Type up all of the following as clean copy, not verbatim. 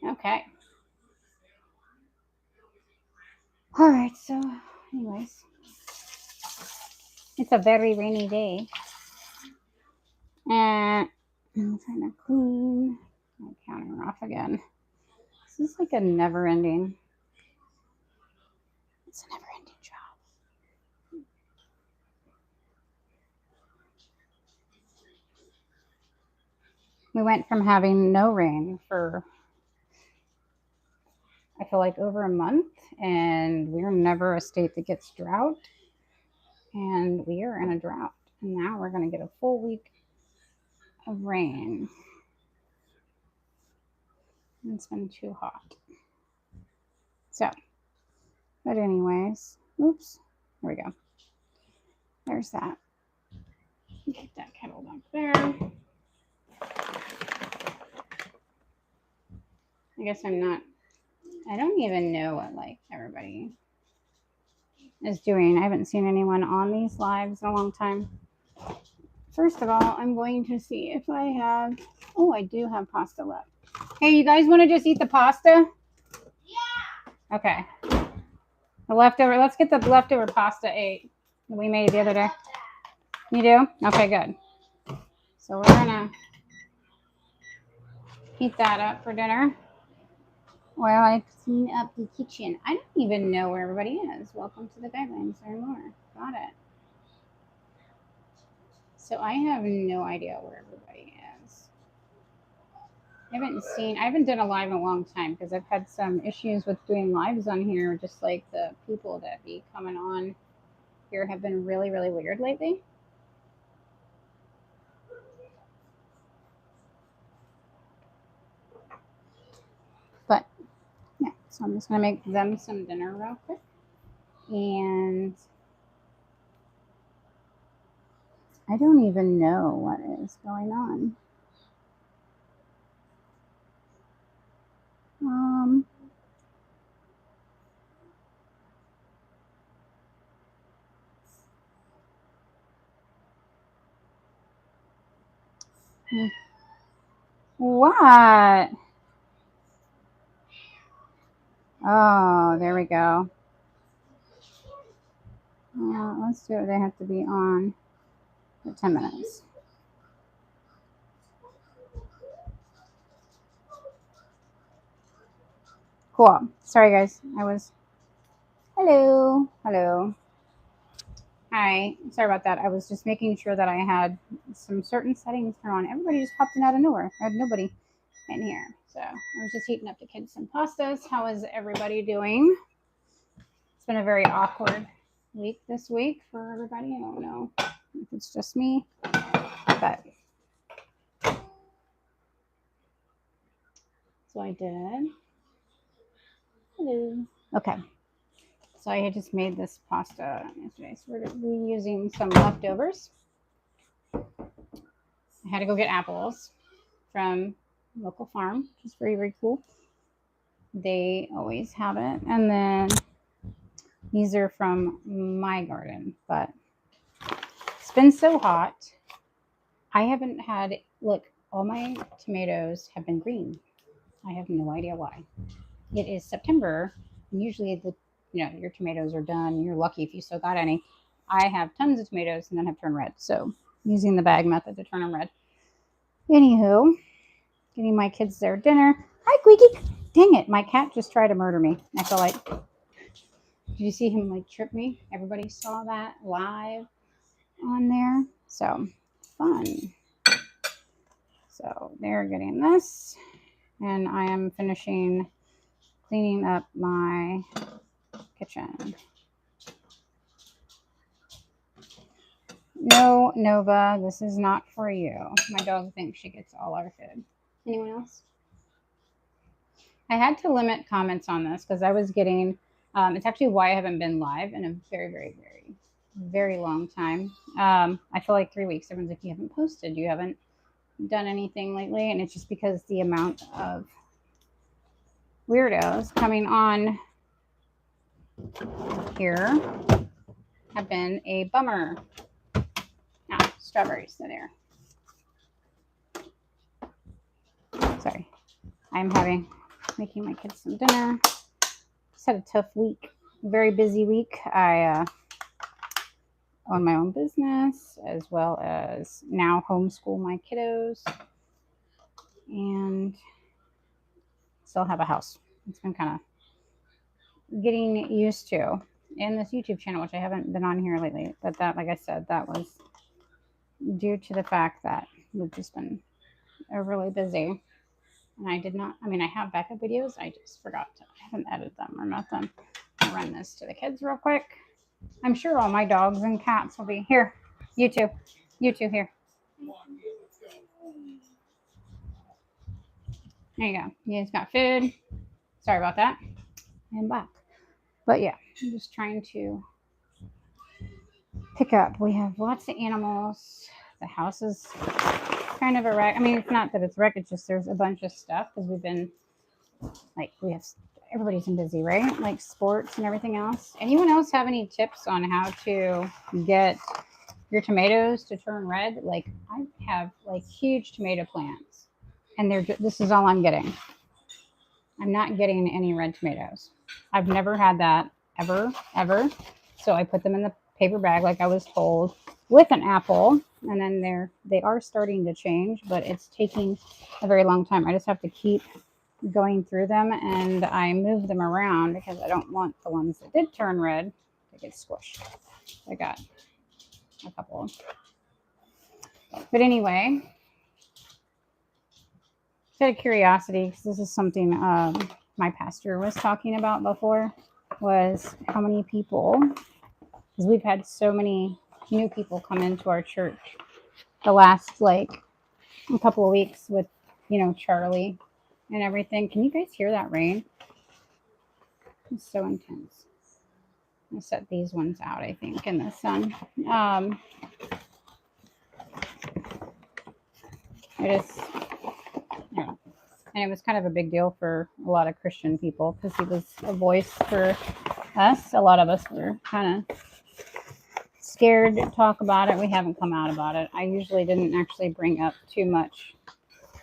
Okay. All right. So, anyways, it's a very rainy day. And I'm trying to clean my counter off again. This is like a never ending. It's a never ending job. We went from having no rain for, I feel like, over a month, and we're never a state that gets drought. And we are in a drought. And now we're going to get a full week of rain. It's been too hot. So, but anyways, oops, there we go. There's that. Get that kettle back there. I guess I don't even know what like everybody is doing. I haven't seen anyone on these lives in a long time. First of all, I'm going to see if I have, I do have pasta left. Hey, you guys want to just eat the pasta? Yeah. Okay. The leftover, let's get the leftover pasta that we made the other day. You do? Okay, good. So we're gonna heat that up for dinner while I clean up the kitchen. I don't even know where everybody is. Welcome to the guidelines. Learn more. Got it. So I have no idea where everybody is. I haven't done a live in a long time because I've had some issues with doing lives on here. Just like the people that be coming on here have been really, really weird lately. But yeah, so I'm just gonna make them some dinner real quick. And I don't even know what is going on. What? Oh, there we go. Let's do it. They have to be on for 10 minutes. Cool. Sorry, guys. Hello. Hello. Hi. Sorry about that. I was just making sure that I had some certain settings turned on. Everybody just popped in out of nowhere. I had nobody in here. So I was just heating up the kids some pastas. How is everybody doing? It's been a very awkward week this week for everybody. I don't know if it's just me, but so I did. Hello. Okay. So I had just made this pasta yesterday. So we're reusing some leftovers. I had to go get apples from local farm, which is very, very cool. They always have it. And then these are from my garden, but it's been so hot. I haven't had, look, all my tomatoes have been green. I have no idea why. It is September, and usually your tomatoes are done. You're lucky if you still got any. I have tons of tomatoes and then have turned red. So using the bag method to turn them red. Anywho, getting my kids their dinner. Hi, Squeaky. Dang it, my cat just tried to murder me. I feel like, did you see him like trip me? Everybody saw that live on there. So fun. So they're getting this, and I am finishing cleaning up my kitchen. No, Nova, this is not for you. My dog thinks she gets all our food. Anyone else? I had to limit comments on this because I was getting, it's actually why I haven't been live in a very, very, very, very long time. I feel like 3 weeks. Everyone's like, you haven't posted. You haven't done anything lately. And it's just because the amount of weirdos coming on here have been a bummer. Ah, strawberries are there. Sorry. I'm having making my kids some dinner. Just had a tough week, very busy week. I own my own business as well as now homeschool my kiddos and still have a house. It's been kind of getting used to. And this YouTube channel, which I haven't been on here lately, but that, like I said, that was due to the fact that we've just been really busy. And I did not, I mean, I have backup videos. I just forgot to, I haven't edited them or nothing. I'll run this to the kids real quick. I'm sure all my dogs and cats will be here. You two here. There you go. You guys got food. Sorry about that. I'm back. But yeah, I'm just trying to pick up. We have lots of animals. The house is kind of a wreck. I mean, it's not that it's a wreck. It's just there's a bunch of stuff because we've been like, everybody's been busy, right? Like sports and everything else. Anyone else have any tips on how to get your tomatoes to turn red? Like I have like huge tomato plants and this is all I'm getting. I'm not getting any red tomatoes. I've never had that ever. So I put them in the paper bag like I was told with an apple, and then they are starting to change, but it's taking a very long time. I just have to keep going through them, and I move them around because I don't want the ones that did turn red to get squished. I got a couple. But anyway, out of curiosity, because this is something my pastor was talking about before, was how many people, because we've had so many new people come into our church the last like a couple of weeks with, Charlie and everything. Can you guys hear that rain? It's so intense. I'll set these ones out, I think, in the sun. And it was kind of a big deal for a lot of Christian people because he was a voice for us. A lot of us were kind of scared to talk about it. We haven't come out about it. I usually didn't actually bring up too much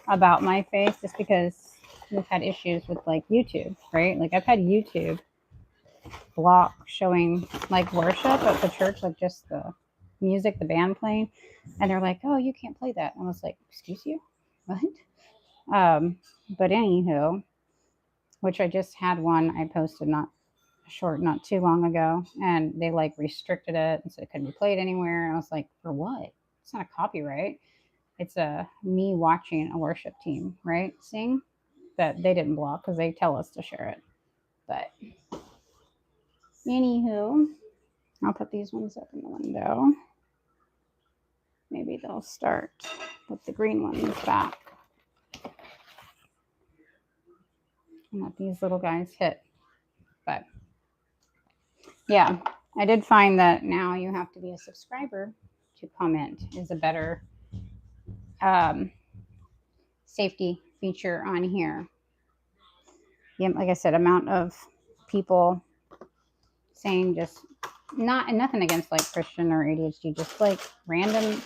about my faith just because we've had issues with like YouTube, right? Like I've had YouTube block showing like worship at the church, like just the music, the band playing. And they're like, oh, you can't play that. And I was like, excuse you? What? But anywho, which I just had one I posted not too long ago, and they like restricted it and said it couldn't be played anywhere. And I was like, for what? It's not a copyright. It's me watching a worship team, right? Sing that they didn't block because they tell us to share it. But anywho, I'll put these ones up in the window. Maybe they'll start with the green ones back. And let these little guys hit. But yeah, I did find that now you have to be a subscriber to comment is a better safety feature on here. Yeah, like I said, amount of people saying just nothing against like Christian or ADHD, just like random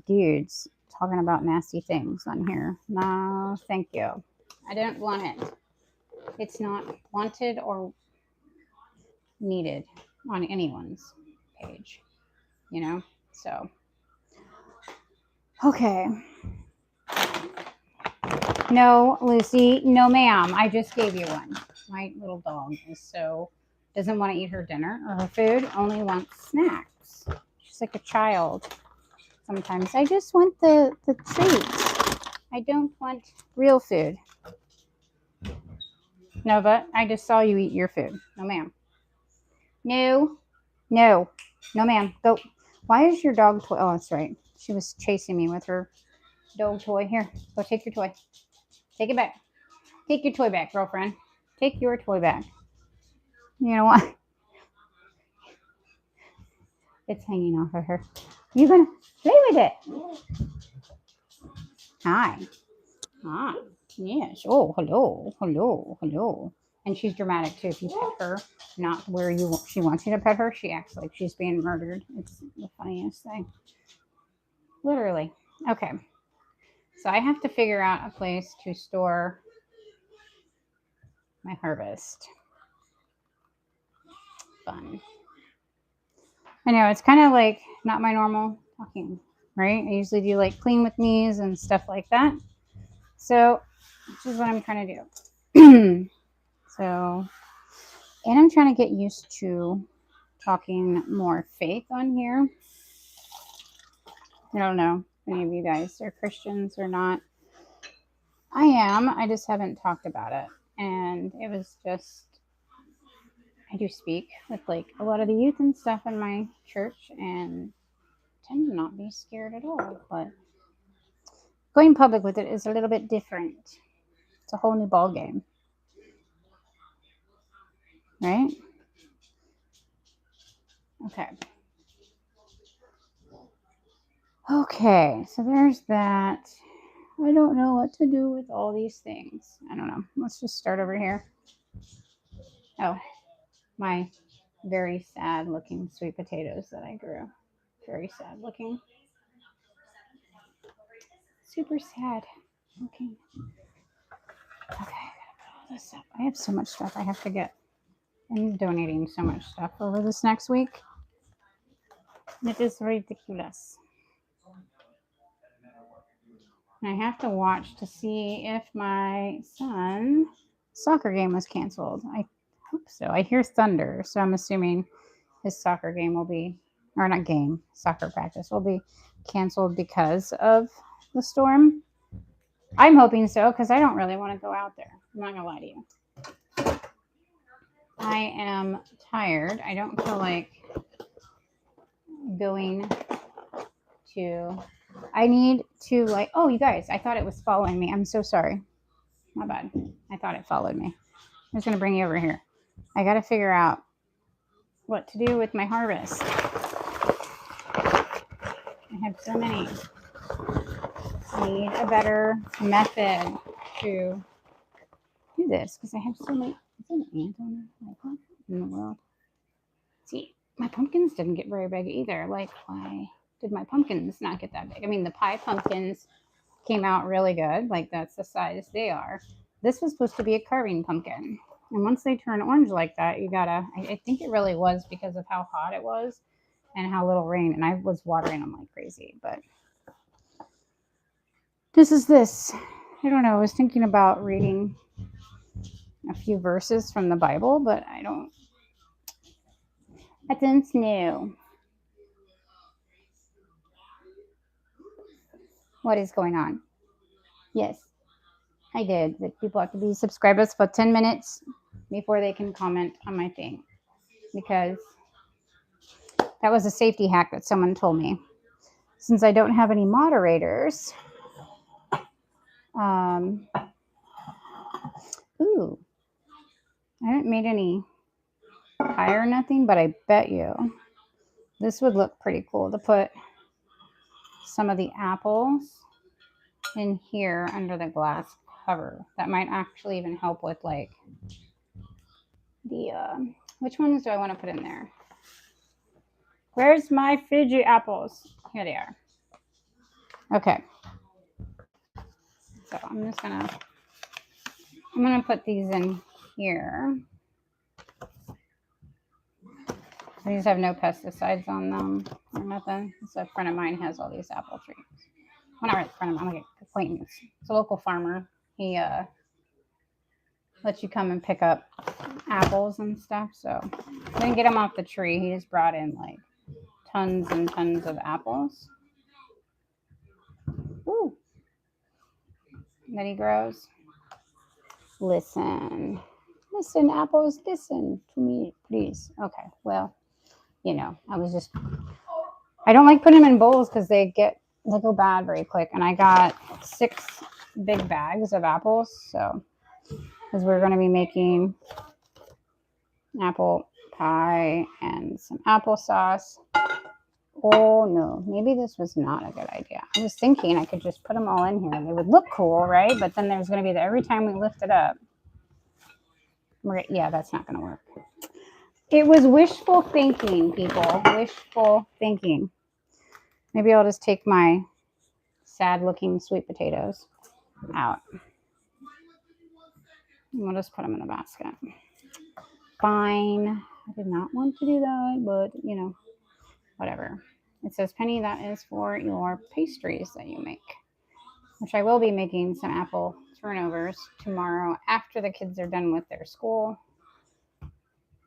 dudes talking about nasty things on here. No, thank you. I don't want it. It's not wanted or needed on anyone's page, So, okay. No, Lucy, no, ma'am. I just gave you one. My little dog doesn't want to eat her dinner or her food, only wants snacks. She's like a child. Sometimes I just want the treats. I don't want real food. Nova, I just saw you eat your food. No, ma'am. No, ma'am. Go. Why is your dog toy? Oh, that's right. She was chasing me with her dog toy. Here, go take your toy. Take it back. Take your toy back, girlfriend. Take your toy back. You know what? It's hanging off of her. You gonna play with it? Hi. Yes. Oh, hello. And she's dramatic too. If you pet her, not where she wants you to pet her, she acts like she's being murdered. It's the funniest thing. Literally. Okay. So I have to figure out a place to store my harvest. Fun. I know it's kind of like not my normal talking, right? I usually do like clean with me's and stuff like that. So, which is what I'm trying to do. So, and I'm trying to get used to talking more faith on here. I don't know if any of you guys are Christians or not. I am. I just haven't talked about it. And it was just, I do speak with like a lot of the youth and stuff in my church and tend to not be scared at all. But going public with it is a little bit different. It's a whole new ball game. Right? Okay. Okay, so there's that. I don't know what to do with all these things. I don't know. Let's just start over here. Oh, my very sad looking sweet potatoes that I grew. Very sad looking. Super sad. Okay. Okay, I gotta put all this up. I have so much stuff I have to get. I'm donating so much stuff over this next week. It is ridiculous. And I have to watch to see if my son's soccer game was canceled. I hope so. I hear thunder, so I'm assuming his soccer game will be, or not game, soccer practice will be canceled because of the storm. I'm hoping so because I don't really want to go out there. I'm not going to lie to you. I am tired. I don't feel like going to, I need to like, oh, you guys, I thought it was following me. I'm so sorry. My bad. I thought it followed me. I'm just going to bring you over here. I got to figure out what to do with my harvest. I have so many. I need a better method to do this because I have so many. Is there an ant on there? Like, what in the world? See, my pumpkins didn't get very big either. Like, why did my pumpkins not get that big? I mean, the pie pumpkins came out really good. Like, that's the size they are. This was supposed to be a carving pumpkin. And once they turn orange like that, you gotta, I think it really was because of how hot it was and how little rain. And I was watering them like crazy, but this is this. I don't know. I was thinking about reading a few verses from the Bible, but I don't know. What is going on? Yes, I did. That people have to be subscribers for 10 minutes before they can comment on my thing. Because that was a safety hack that someone told me. Since I don't have any moderators, ooh, I haven't made any pie or nothing, but I bet you this would look pretty cool to put some of the apples in here under the glass cover. That might actually even help with like the, which ones do I want to put in there? Where's my Fiji apples? Here they are. Okay. So I'm gonna put these in here. These have no pesticides on them or nothing. So a friend of mine has all these apple trees. Well, not really a friend of mine, like an acquaintance. It's a local farmer. He lets you come and pick up apples and stuff. So I didn't get them off the tree. He just brought in like tons and tons of apples. Ooh. That he grows. Listen, apples, listen to me, please. Okay, well, you know, I don't like putting them in bowls because they go bad very quick. And I got 6 big bags of apples. So, because we're going to be making apple pie and some applesauce. Oh no, maybe this was not a good idea. I was thinking I could just put them all in here and they would look cool, right? But then there's going to be every time we lift it up. Yeah, that's not going to work. It was wishful thinking, people. Wishful thinking. Maybe I'll just take my sad looking sweet potatoes out. We'll just put them in the basket. Fine. I did not want to do that, but you know, whatever. It says, Penny, that is for your pastries that you make, which I will be making some apple turnovers tomorrow after the kids are done with their school,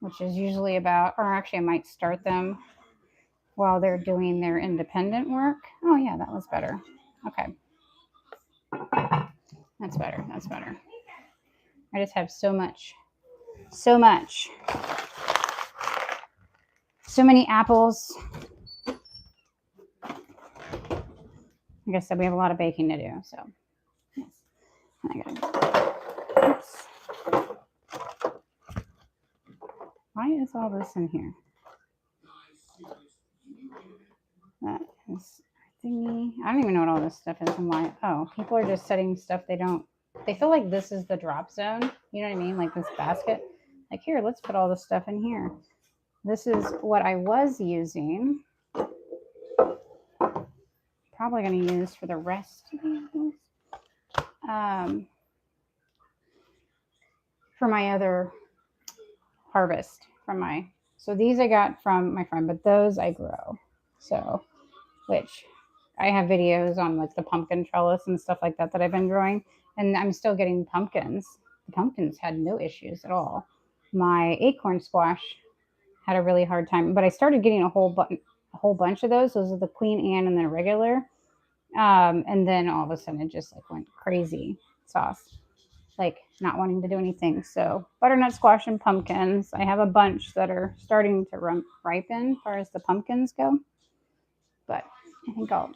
which is usually about, or actually I might start them while they're doing their independent work. Oh yeah, that was better. Okay. That's better. That's better. I just have so many apples. Like I said, we have a lot of baking to do. So, yes. I gotta, oops. Why is all this in here? That is thingy. I don't even know what all this stuff is and why. Oh, people are just setting stuff they feel like this is the drop zone. You know what I mean? Like this basket. Like, here, let's put all this stuff in here. This is what I was using. Probably going to use for the rest of these. For my other harvest so these I got from my friend, but those I grow. So, which I have videos on like the pumpkin trellis and stuff like that I've been growing, and I'm still getting pumpkins. The pumpkins had no issues at all. My acorn squash had a really hard time, but I started getting a whole bunch of those. Those are the Queen Anne and then a regular. And then all of a sudden it just like went crazy sauce, like not wanting to do anything. So butternut squash and pumpkins. I have a bunch that are starting to ripen as far as the pumpkins go. But I think I'm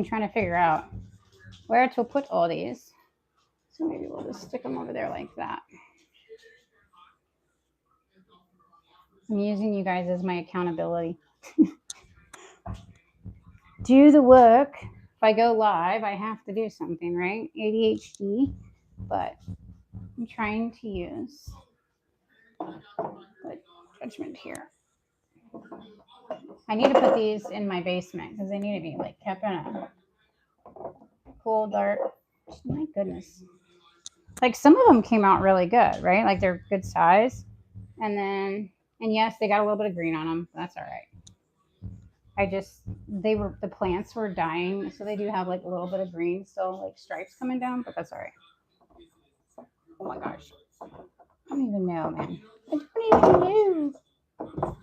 trying to figure out where to put all these. So maybe we'll just stick them over there like that. I'm using you guys as my accountability. Do the work. If I go live, I have to do something, right? ADHD. But I'm trying to use good judgment here. I need to put these in my basement because they need to be like kept in a cool, dark. My goodness. Like some of them came out really good, right? Like they're good size. And yes, they got a little bit of green on them. That's all right. The plants were dying. So they do have like a little bit of green still, like stripes coming down, but that's all right. Oh my gosh. I don't even know, man. I don't even know.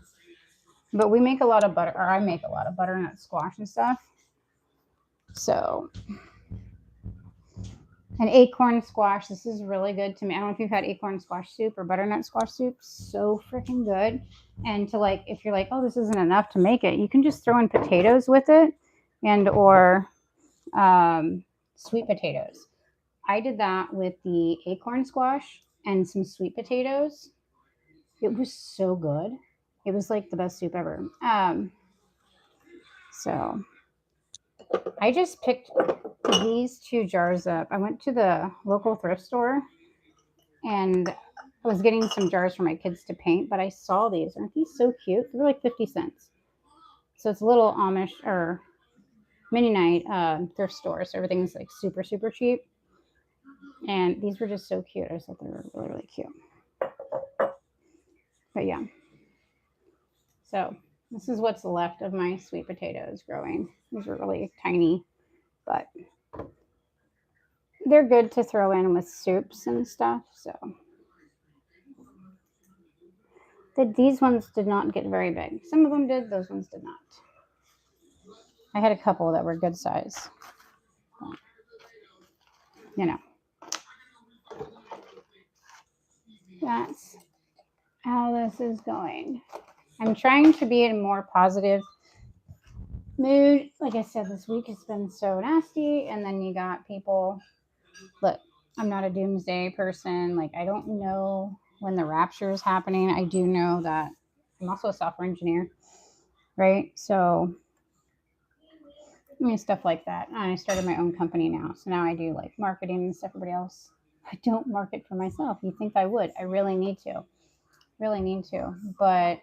But we make a lot of butter, or I make a lot of butternut squash and stuff. So, an acorn squash, this is really good to me. I don't know if you've had acorn squash soup or butternut squash soup. So freaking good. And to like, if you're like, oh, this isn't enough to make it, you can just throw in potatoes with it or sweet potatoes. I did that with the acorn squash and some sweet potatoes. It was so good. It was like the best soup ever. So I just picked these 2 jars up. I went to the local thrift store and I was getting some jars for my kids to paint, but I saw these. Aren't these so cute? They're like 50 cents. So it's a little Amish or Mennonite thrift store. So everything's like super, super cheap. And these were just so cute. I just thought they were really, really cute. But yeah. So this is what's left of my sweet potatoes growing. These are really tiny, but they're good to throw in with soups and stuff. So these ones did not get very big. Some of them did. Those ones did not. I had a couple that were good size. But, you know. That's how this is going. I'm trying to be in a more positive mood. Like I said, this week has been so nasty. And then you got people, look, I'm not a doomsday person. Like, I don't know when the rapture is happening. I do know that I'm also a software engineer, right? So, I mean, stuff like that. And I started my own company now. So now I do like marketing and stuff. Everybody else, I don't market for myself. You think I would. I really need to. But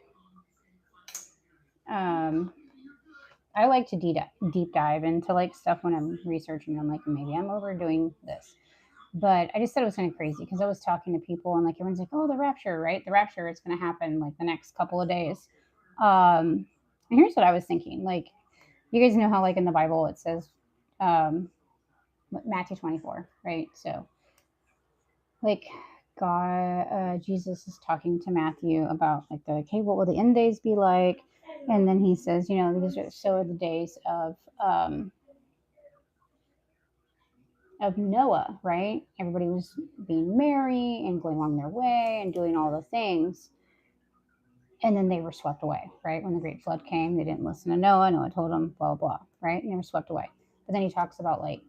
I like to deep dive into like stuff when I'm researching. I'm like, maybe I'm overdoing this. But I just thought it was kind of crazy because I was talking to people and like everyone's like, oh, the rapture, right? The rapture is going to happen like the next couple of days. And here's what I was thinking. Like, you guys know how like in the Bible it says um, Matthew 24, right? So like God, Jesus is talking to Matthew about like the okay, what will the end days be like? And then he says, you know, these are so are the days of Noah, right? Everybody was being merry and going on their way and doing all the things. And then they were swept away, right? When the great flood came, they didn't listen to Noah. Noah told them, blah, blah, blah, right? And they were swept away. But then he talks about like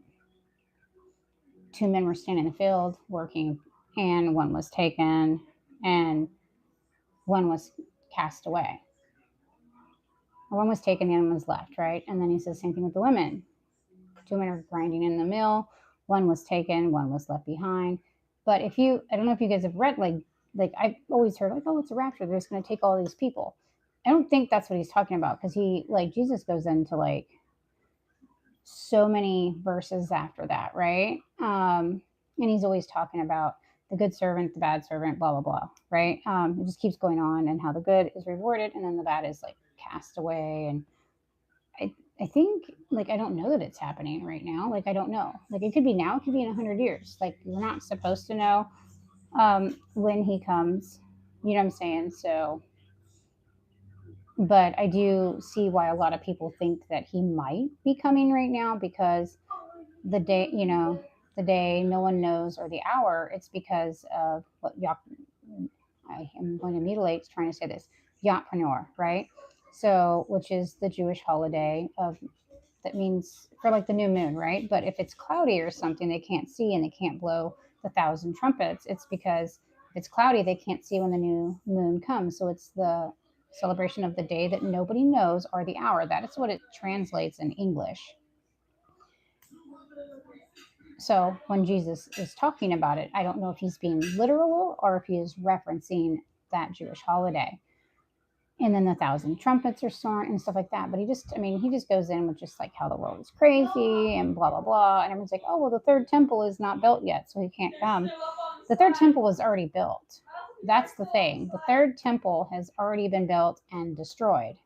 two men were standing in the field working, and one was taken, and one was cast away. One was taken, the other one was left, right? And then he says, same thing with the women. Two men are grinding in the mill. One was taken, one was left behind. But if you, I don't know if you guys have read, like I've always heard, like, oh, it's a rapture. They're just going to take all these people. I don't think that's what he's talking about because he, like, Jesus goes into like so many verses after that, right? And he's always talking about the good servant, the bad servant, blah, blah, blah, right? It just keeps going on and how the good is rewarded and then the bad is like cast away. And I think like I don't know that it's happening right now. Like I don't know. Like it could be now. It could be in 100 years. Like we're not supposed to know when he comes. You know what I'm saying? So, but I do see why a lot of people think that he might be coming right now because the day, you know, the day no one knows or the hour. It's because of what I am going to mutilate trying to say this Yatpreneur, right? So, which is the Jewish holiday of that means for like the new moon, right? But if it's cloudy or something they can't see and they can't blow the thousand trumpets, it's because if it's cloudy, they can't see when the new moon comes. So it's the celebration of the day that nobody knows or the hour. That is what it translates in English. So when Jesus is talking about it, I don't know if he's being literal or if he is referencing that Jewish holiday. And then the thousand trumpets are soaring and stuff like that. But he just, I mean, he just goes in with just like how the world is crazy and blah, blah, blah. And everyone's like, oh, well, the third temple is not built yet, so he can't come. The third temple was already built. That's the thing. The third temple has already been built and destroyed.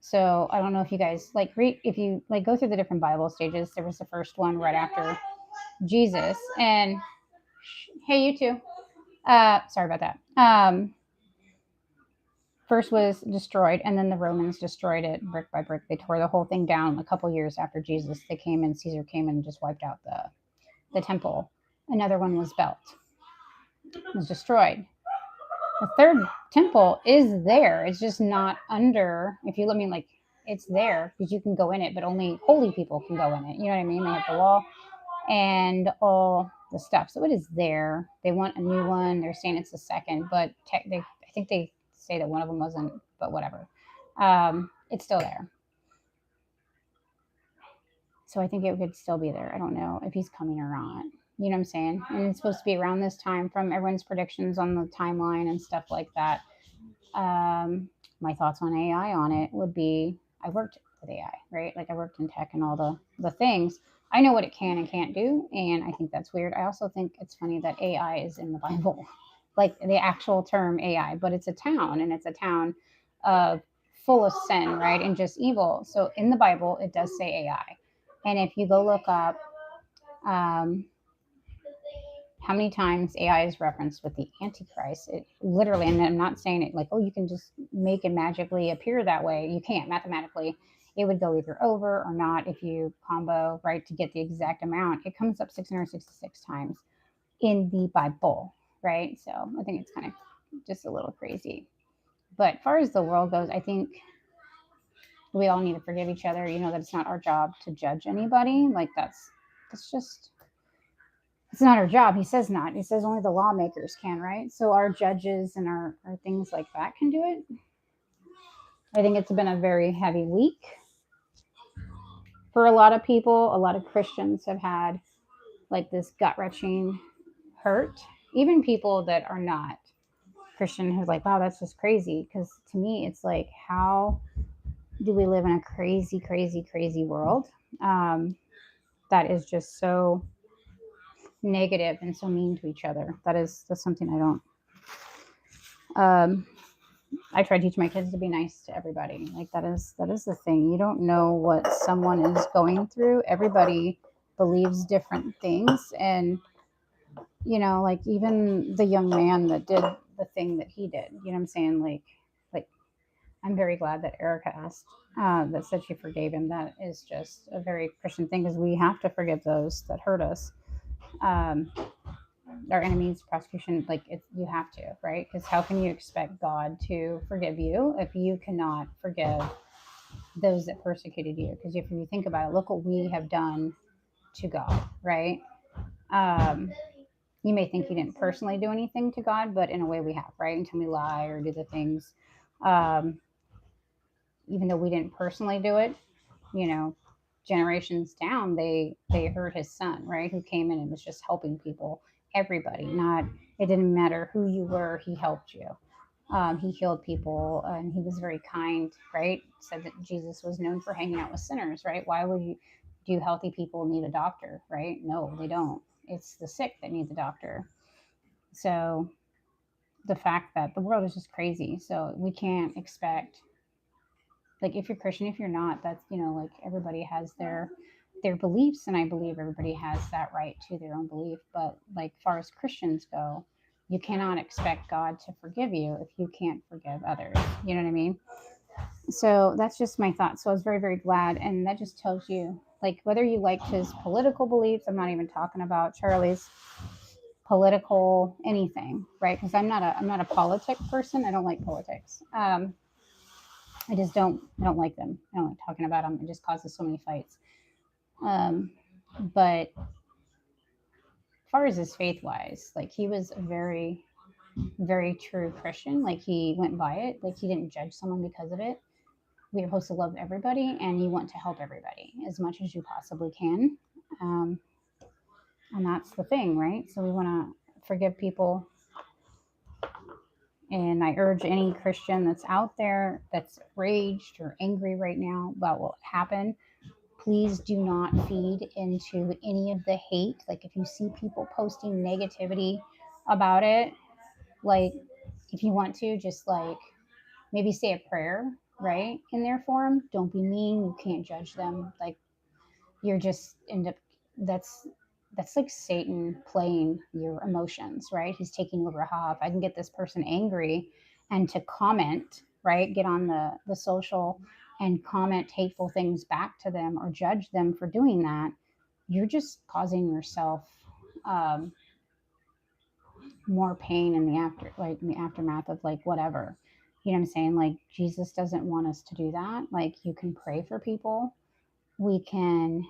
So I don't know if you guys like read, if you like go through the different Bible stages. There was the first one right after Jesus. And hey, you too. Sorry about that. First was destroyed, and then the Romans destroyed it brick by brick. They tore the whole thing down a couple years after Jesus. They came and Caesar came and just wiped out the temple. Another one was built, was destroyed. The third temple is there. It's just not under. If you let me like, it's there because you can go in it, but only holy people can go in it. You know what I mean? They have the law and all the stuff. So it is there. They want a new one. They're saying it's the second, but I think they say that one of them wasn't, but whatever. It's still there. So I think it could still be there. I don't know if he's coming or not. You know what I'm saying? And it's supposed to be around this time from everyone's predictions on the timeline and stuff like that. My thoughts on AI on it would be I worked with AI, right? Like I worked in tech and all the things. I know what it can and can't do, and I think that's weird. I also think it's funny that AI is in the Bible, like the actual term AI, but it's a town and it's a town of full of sin, right? And just evil. So in the Bible, it does say AI. And if you go look up um, how many times AI is referenced with the Antichrist. It literally, and I'm not saying it like, oh, you can just make it magically appear that way. You can't mathematically. It would go either over or not if you combo, right, to get the exact amount. It comes up 666 times in the Bible, right? So I think it's kind of just a little crazy. But as far as the world goes, I think we all need to forgive each other. You know, that it's not our job to judge anybody. Like that's just it's not our job. He says not. He says only the lawmakers can, right? So our judges and our things like that can do it. I think it's been a very heavy week for a lot of people. A lot of Christians have had like this gut wrenching hurt. Even people that are not Christian who's like, wow, that's just crazy. Because to me, it's like, how do we live in a crazy, crazy, crazy world that is just so negative and so mean to each other. That's something I don't. I try to teach my kids to be nice to everybody. Like that is the thing. You don't know what someone is going through. Everybody believes different things, and like even the young man that did the thing that he did. You know what I'm saying? Like I'm very glad that Erica asked, that said she forgave him. That is just a very Christian thing because we have to forgive those that hurt us. Um, our enemies, prosecution, like you have to, right? Because how can you expect God to forgive you if you cannot forgive those that persecuted you? Because if you think about it, look what we have done to God, right? Um, you may think you didn't personally do anything to God, but in a way we have, right? Until we lie or do the things, um, even though we didn't personally do it, you know, generations down, they heard his son, right? Who came in and was just helping people, everybody. Not it didn't matter who you were, he helped you. He healed people, and he was very kind, right? Said that Jesus was known for hanging out with sinners, right? Why would you do healthy people need a doctor, right? No, they don't. It's the sick that need the doctor. So the fact that the world is just crazy, so we can't expect, like, if you're Christian, if you're not, that's, like, everybody has their beliefs, and I believe everybody has that right to their own belief. But like far as Christians go, you cannot expect God to forgive you if you can't forgive others. You know what I mean? So that's just my thought. So I was very, very glad, and that just tells you, like, whether you liked his political beliefs. I'm not even talking about Charlie's political anything, right? Because I'm not a politic person. I don't like politics. I don't like them. I don't like talking about them. It just causes so many fights. Um, but as far as his faith wise, like, he was a very, very true Christian. Like, he went by it. Like, he didn't judge someone because of it. We're supposed to love everybody, and you want to help everybody as much as you possibly can. Um, and that's the thing, right? So we want to forgive people. And I urge any Christian that's out there that's raged or angry right now about what happened, please do not feed into any of the hate. Like, if you see people posting negativity about it, like, if you want to, just like maybe say a prayer, right, in their form. Don't be mean. You can't judge them. Like, you're just end up, that's like Satan playing your emotions, right? He's taking over. If I can get this person angry and to comment, right, get on the social and comment hateful things back to them or judge them for doing that, you're just causing yourself, um, more pain in the in the aftermath of, like, whatever. You know what I'm saying? Like, Jesus doesn't want us to do that. Like, you can pray for people. We can,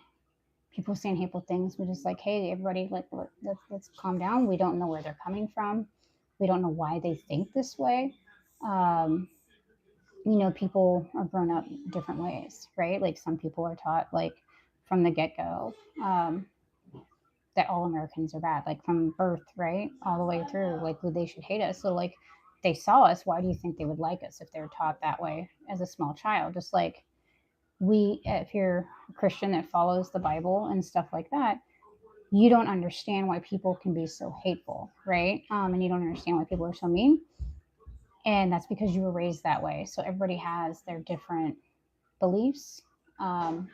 people saying hateful things, we're just like, hey, everybody, like, let's calm down. We don't know where they're coming from. We don't know why they think this way. Um, people are grown up different ways, right? Like, some people are taught, like, from the get go, that all Americans are bad, like, from birth, right, all the way through, like, they should hate us. So, like, they saw us. Why do you think they would like us if they're taught that way as a small child? Just like, if you're a Christian that follows the Bible and stuff like that, you don't understand why people can be so hateful, right? And you don't understand why people are so mean. And that's because you were raised that way. So everybody has their different beliefs, um,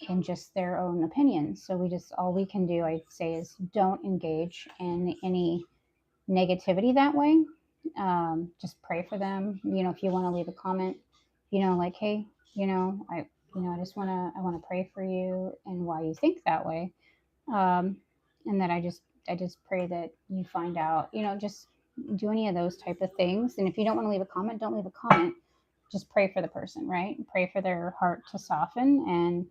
and just their own opinions. So all we can do, I'd say, is don't engage in any negativity that way. Just pray for them. If you want to leave a comment, like, hey, I just I want to pray for you and why you think that way. um, and that I just pray that you find out, just do any of those type of things. And if you don't want to leave a comment, don't leave a comment. Just pray for the person, right? Pray for their heart to soften, and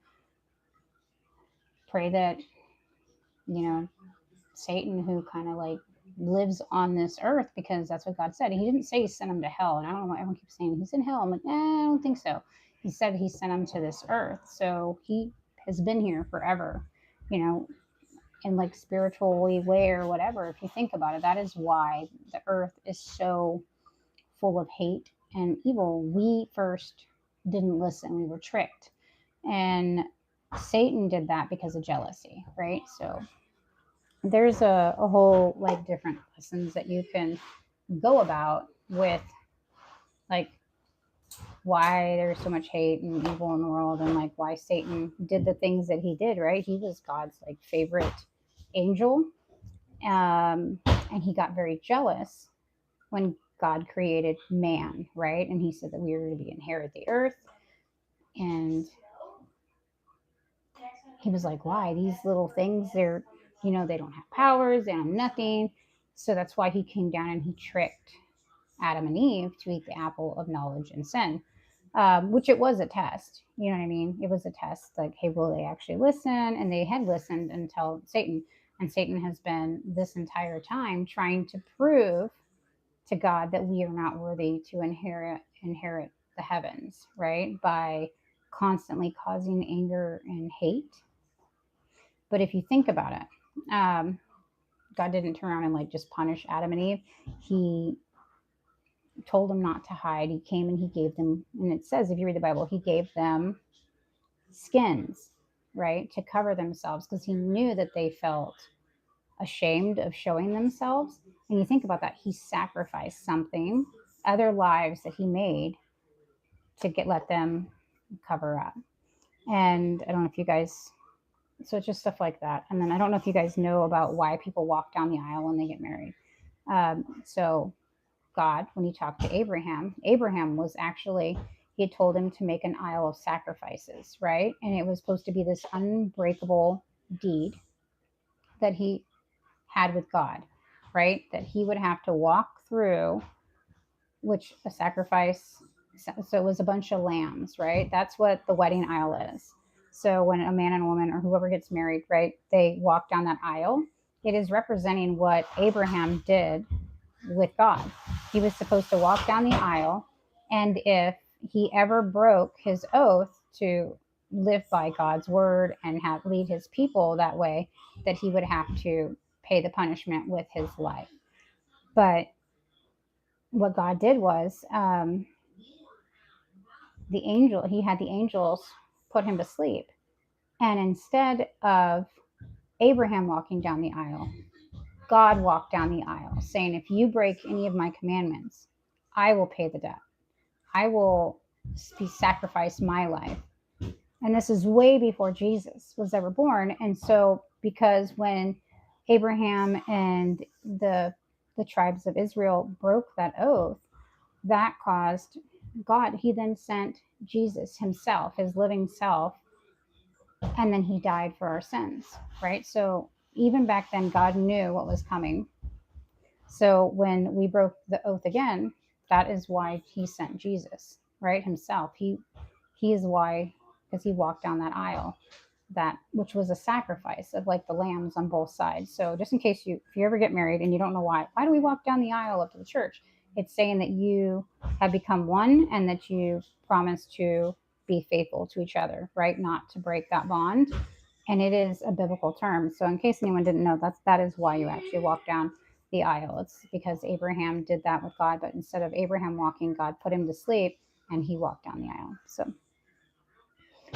pray that, you know Satan, who kind of like lives on this earth, because that's what God said. He didn't say he sent him to hell, and I don't know why everyone keeps saying he's in hell. I'm like, I don't think so. He said he sent him to this earth, so he has been here forever, you know in, like, spiritually way or whatever. If you think about it, that is why the earth is so full of hate and evil. We first didn't listen. We were tricked. And Satan did that because of jealousy, right? So there's a whole like different lessons that you can go about with like why there's so much hate and evil in the world and like why Satan did the things that he did, right? He was God's like favorite angel. And he got very jealous when God created man, right? And he said that we were going to be inherit the earth. And he was like, why? These little things, they're, they don't have powers, they don't have nothing. So that's why he came down and he tricked Adam and Eve to eat the apple of knowledge and sin, which it was a test. You know what I mean? It was a test. Like, hey, will they actually listen? And they had listened until Satan. And Satan has been this entire time trying to prove to God that we are not worthy to inherit the heavens, right? By constantly causing anger and hate. But if you think about it, God didn't turn around and like just punish Adam and Eve. He told them not to hide. He came and he gave them, and it says, if you read the Bible, he gave them skins, right, to cover themselves because he knew that they felt ashamed of showing themselves. And you think about that, he sacrificed something, other lives that he made to let them cover up. And I don't know if you guys, so it's just stuff like that. And then I don't know if you guys know about why people walk down the aisle when they get married. So God, when he talked to Abraham was actually, he had told him to make an aisle of sacrifices, right? And it was supposed to be this unbreakable deed that he had with God, right? That he would have to walk through, which a sacrifice, so it was a bunch of lambs, right? That's what the wedding aisle is. So when a man and a woman or whoever gets married, right, they walk down that aisle, it is representing what Abraham did with God. He was supposed to walk down the aisle, and if he ever broke his oath to live by God's word and lead his people that way, that he would have to pay the punishment with his life. But what God did was, he had the angels put him to sleep. And instead of Abraham walking down the aisle, God walked down the aisle saying, if you break any of my commandments, I will pay the debt. I will sacrifice my life. And this is way before Jesus was ever born. And so, because when Abraham and the tribes of Israel broke that oath, that caused God, he then sent Jesus himself, his living self, and then he died for our sins, right? So even back then, God knew what was coming. So when we broke the oath again, that is why he sent Jesus, right? Himself. He is why, because he walked down that aisle, that which was a sacrifice of like the lambs on both sides. So just in case if you ever get married and you don't know why do we walk down the aisle up to the church? It's saying that you have become one and that you promise to be faithful to each other, right? Not to break that bond. And it is a biblical term. So in case anyone didn't know, that is why you actually walk down the aisle. It's because Abraham did that with God, but instead of Abraham walking, God put him to sleep and he walked down the aisle. So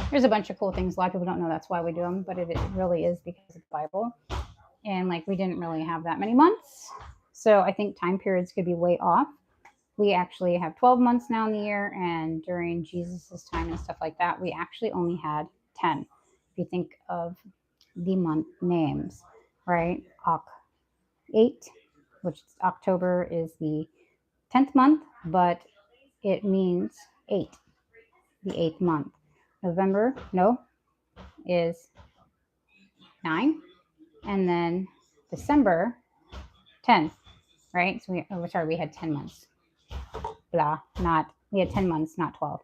there's a bunch of cool things. A lot of people don't know that's why we do them, but it really is because of the Bible. And like we didn't really have that many months. So I think time periods could be way off. We actually have 12 months now in the year, and during Jesus's time and stuff like that, we actually only had 10. If you think of the month names, right? 8, which October is the 10th month, but it means 8, the 8th month. November, is 9, and then December, 10, right? So we had 10 months. We had 10 months, not 12.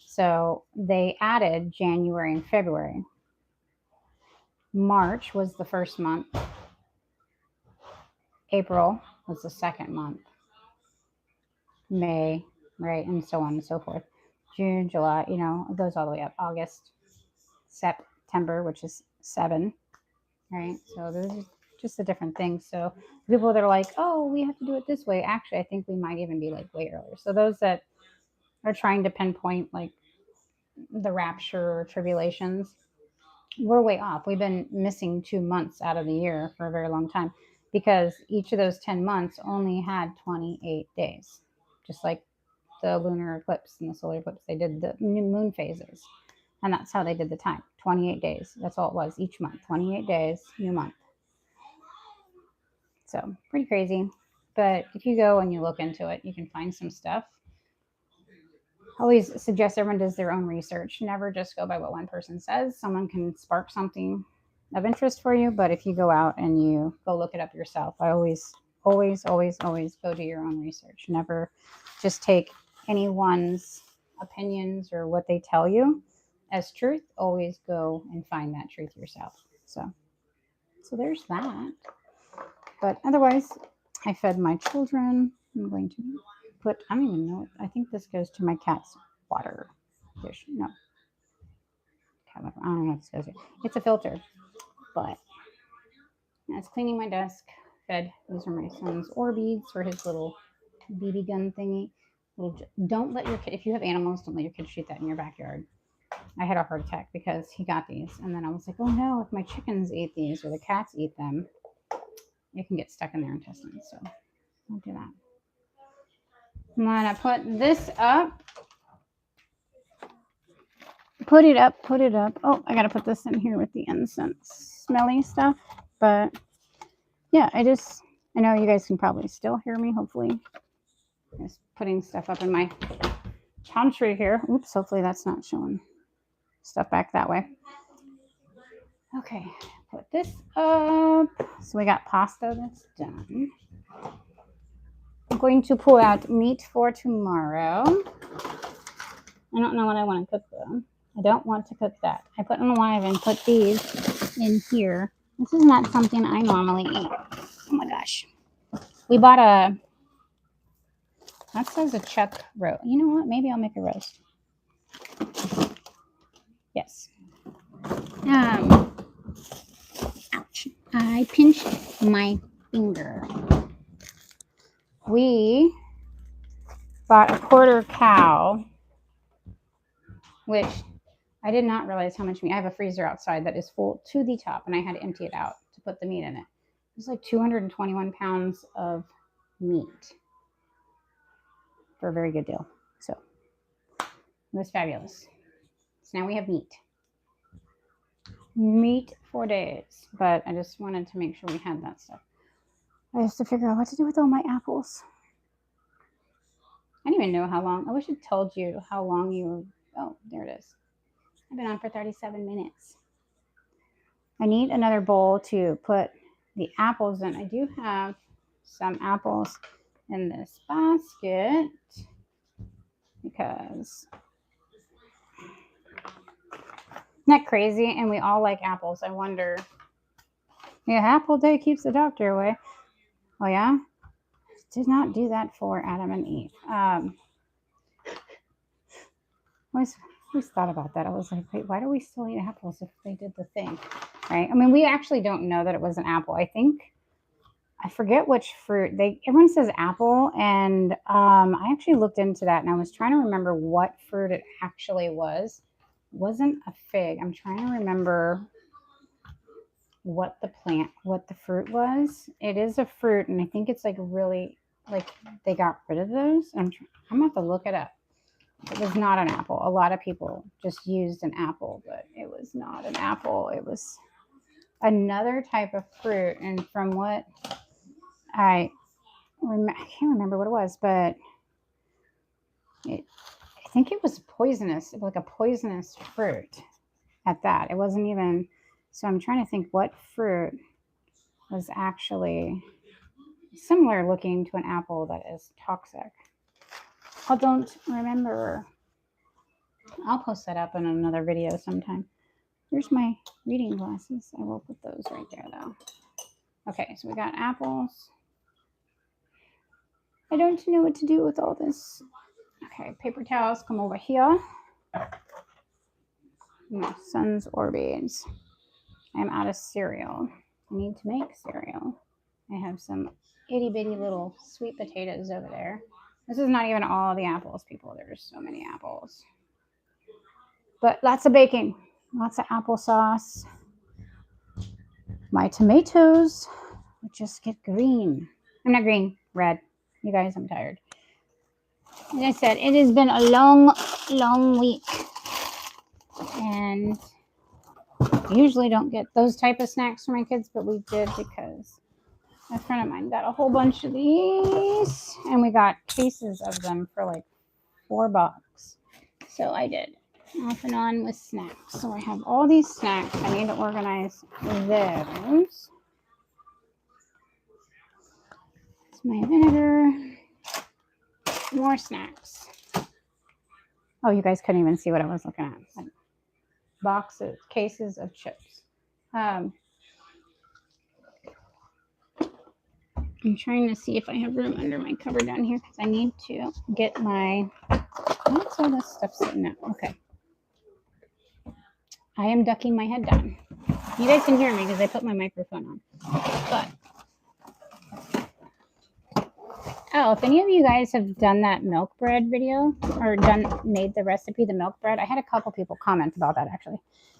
So they added January and February. March was the first month. April was the second month. May, right? And so on and so forth. June, July, it goes all the way up. August, September, which is 7, right? So there's just the different things. So people that are like, oh, we have to do it this way. Actually, I think we might even be like way earlier. So those that are trying to pinpoint like the rapture or tribulations, we're way off. We've been missing 2 months out of the year for a very long time because each of those 10 months only had 28 days, just like the lunar eclipse and the solar eclipse. They did the new moon phases, and that's how they did the time. 28 days. That's all it was each month. 28 days, new month. So pretty crazy. But if you go and you look into it, you can find some stuff. I always suggest everyone does their own research. Never just go by what one person says. Someone can spark something of interest for you, but if you go out and you go look it up yourself, I always go do your own research. Never just take anyone's opinions or what they tell you as truth. Always go and find that truth yourself. So there's that. But otherwise, I fed my children. I'm going to put, I don't even know, I think this goes to my cat's water dish. No, I don't know what this goes to. It's a filter, but it's cleaning my desk. Fed, these are my son's Orbeez for his little BB gun thingy. Don't let your kid, if you have animals, don't let your kid shoot that in your backyard. I had a heart attack because he got these, and then I was like, oh no, if my chickens eat these or the cats eat them, it can get stuck in their intestines. So don't do that. I'm gonna put this up. Put it up. Oh, I gotta put this in here with the incense smelly stuff. But yeah, I know you guys can probably still hear me, hopefully. Just putting stuff up in my pantry here. Oops, hopefully that's not showing stuff back that way. Okay, put this up. So we got pasta that's done. I'm going to pull out meat for tomorrow. I don't know what I want to cook though. I don't want to cook that. I put them alive and put these in here. This is not something I normally eat. Oh my gosh. We bought that says a chuck roast. You know what? Maybe I'll make a roast. Yes. Ouch. I pinched my finger. We bought a quarter cow, which I did not realize how much meat. I have a freezer outside that is full to the top, and I had to empty it out to put the meat in it. It was like 221 pounds of meat for a very good deal. So it was fabulous. So now we have meat. Meat for days. But I just wanted to make sure we had that stuff. I have to figure out what to do with all my apples. I don't even know how long. I wish I told you how long you were. Oh, there it is. I've been on for 37 minutes. I need another bowl to put the apples in. I do have some apples in this basket because isn't that crazy? And we all like apples. I wonder. Yeah, apple day keeps the doctor away. Oh yeah? Did not do that for Adam and Eve. Always thought about that. I was like, wait, why do we still eat apples if they did the thing? Right? I mean, we actually don't know that it was an apple. I forget which fruit. Everyone says apple, and I actually looked into that, and I was trying to remember what fruit it actually was. It wasn't a fig. I'm trying to remember what the fruit was. It is a fruit, and I think it's like really like they got rid of those. I'm gonna have to look it up. It was not an apple. A lot of people just used an apple, but it was not an apple. It was another type of fruit, and from what I can't remember what it was, but I think it was poisonous, like a poisonous fruit at that. It wasn't even, so I'm trying to think what fruit was actually similar looking to an apple that is toxic. I don't remember. I'll post that up in another video sometime. Here's my reading glasses. I will put those right there though. Okay, so we got apples. I don't know what to do with all this. Okay, paper towels come over here. My son's Orbeez. I'm out of cereal. I need to make cereal. I have some itty bitty little sweet potatoes over there. This is not even all the apples, people. There's so many apples. But lots of baking. Lots of applesauce. My tomatoes would just get green. I'm not green, red. You guys, I'm tired. Like I said, it has been a long, long week. And I usually don't get those type of snacks for my kids, but we did because a friend of mine got a whole bunch of these. And we got cases of them for like $4. So I did off and on with snacks. So I have all these snacks. I need to organize those. It's my vinegar. More snacks. Oh, you guys couldn't even see what I was looking at. Boxes, cases of chips. I'm trying to see if I have room under my cover down here because I need to get my. What's all this stuff sitting at? Okay. I am ducking my head down. You guys can hear me because I put my microphone on. But oh, if any of you guys have done that milk bread video or made the recipe, the milk bread, I had a couple people comment about that actually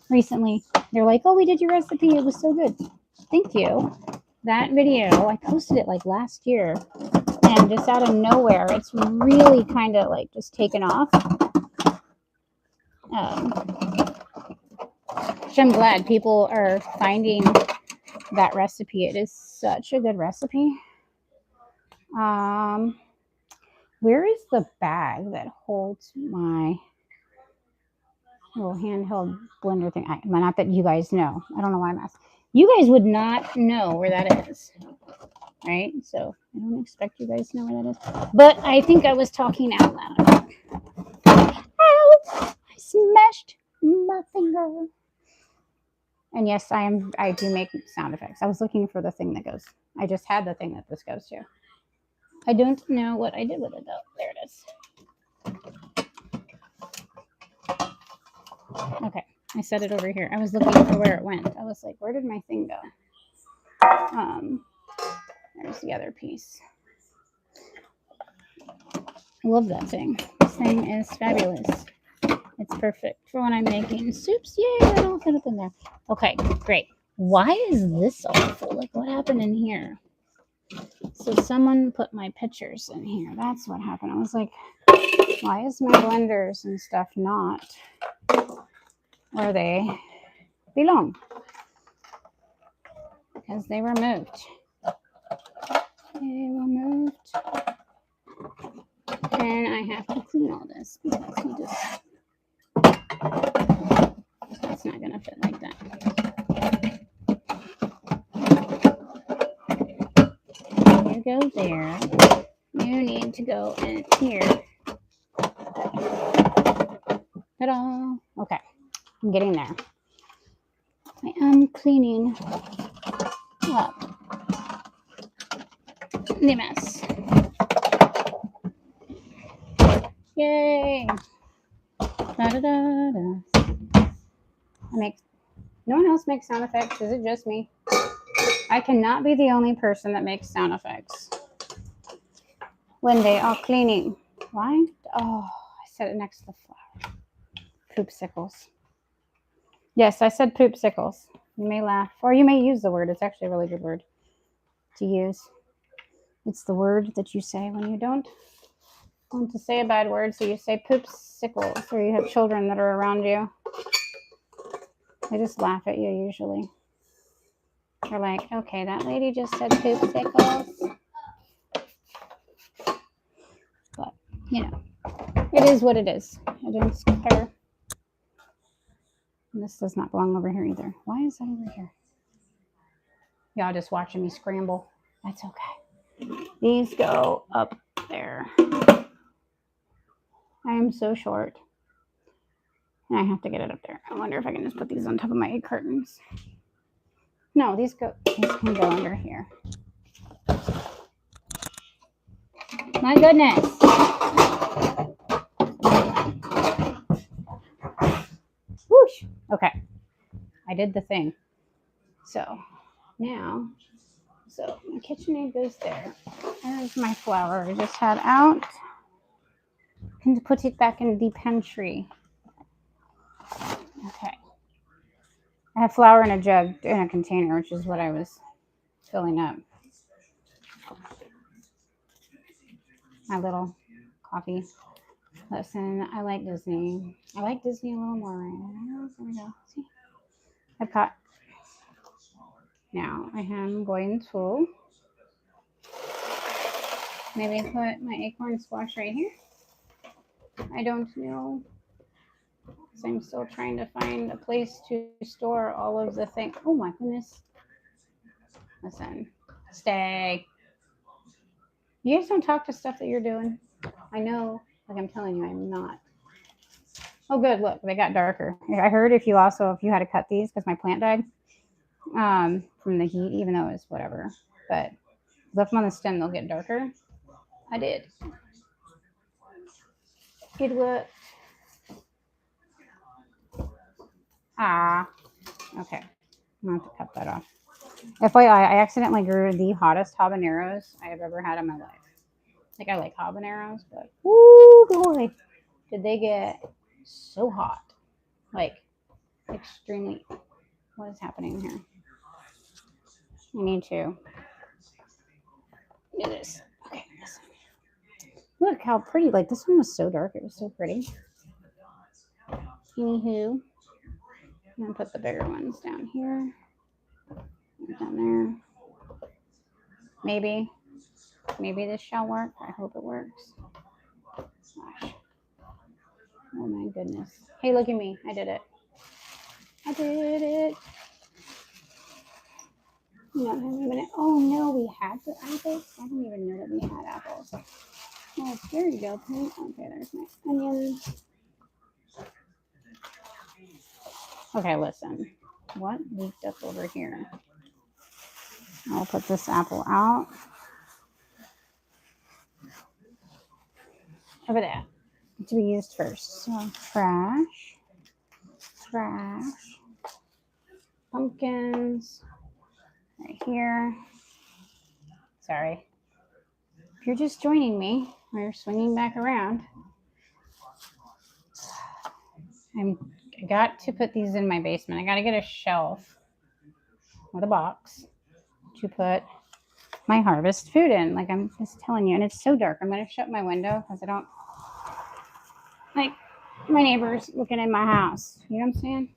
recently. They're like, oh, we did your recipe. It was so good. Thank you. That video, I posted it like last year and just out of nowhere, it's really kind of like just taken off. Which I'm glad people are finding that recipe. It is such a good recipe. Where is the bag that holds my little handheld blender thing? Not that you guys know. I don't know why I'm asking. You guys would not know where that is, right? So I don't expect you guys to know where that is. But I think I was talking out loud. Ow! I smashed my finger. And yes, I do make sound effects. I was looking for the thing that goes. I just had the thing that this goes to. I don't know what I did with it though. There it is. Okay, I set it over here. I was looking for where it went. I was like, where did my thing go? There's the other piece. I love that thing. This thing is fabulous. It's perfect for when I'm making soups. Yay, that all fit up in there. Okay, great. Why is this all full? Like, what happened in here? So someone put my pictures in here. That's what happened. I was like, why is my blenders and stuff not where they belong? Because they were moved. They were moved. And I have to clean all this because he just... That's not going to fit like that. You go there. You need to go in here. Ta-da! Okay, I'm getting there. I am cleaning up the mess. Yay! Da-da-da-da. No one else makes sound effects. Is it just me? I cannot be the only person that makes sound effects when they are cleaning. Why? Oh, I said it next to the flower. Poopsicles. Yes, I said poopsicles. You may laugh, or you may use the word. It's actually a really good word to use. It's the word that you say when you don't want to say a bad word. So you say poopsicles, or you have children that are around you. They just laugh at you usually. They're like, okay, that lady just said poopsicles. But, you know, it is what it is. I didn't care. And this does not belong over here either. Why is that over here? Y'all just watching me scramble. That's okay. These go up there. I am so short. And I have to get it up there. I wonder if I can just put these on top of my egg cartons. No, these can go under here. My goodness. Whoosh. Okay. I did the thing. So now, my KitchenAid goes there. There's my flour I just had out. And to put it back in the pantry. Okay. I have flour in a jug, in a container, which is what I was filling up. My little coffee. Listen, I like Disney. I like Disney a little more right now. There we go. See? I've got. Now I am going to maybe put my acorn squash right here. I don't know. So I'm still trying to find a place to store all of the things. Oh my goodness. Listen, stay. You guys don't talk to stuff that you're doing. I know, like I'm telling you, I'm not. Oh, good. Look, they got darker. I heard if you had to cut these because my plant died from the heat, even though it was whatever. But left them on the stem, they'll get darker. I did. It worked. Okay. I'm going to have to cut that off. FYI, I accidentally grew the hottest habaneros I have ever had in my life. Like, I like habaneros, but woo boy, did they get so hot. Like, extremely. What is happening here? I need to do this. Okay, listen. Look how pretty. Like, this one was so dark. It was so pretty. Anywho, I'm going to put the bigger ones down here. Down there. Maybe this shall work. I hope it works. Gosh. Oh my goodness. Hey, look at me. I did it. I did it. Oh no, we had the apples? I didn't even know that we had apples. Oh, there you go, Pink. Okay, there's my onions. Okay, listen. What leaked up over here? I'll put this apple out. Over there. To be used first. So trash. Pumpkins. Right here. Sorry. If you're just joining me, or you're swinging back around, I got to put these in my basement. I got to get a shelf with a box to put my harvest food in. Like I'm just telling you, and it's so dark. I'm going to shut my window because I don't like my neighbors looking in my house. You know what I'm saying?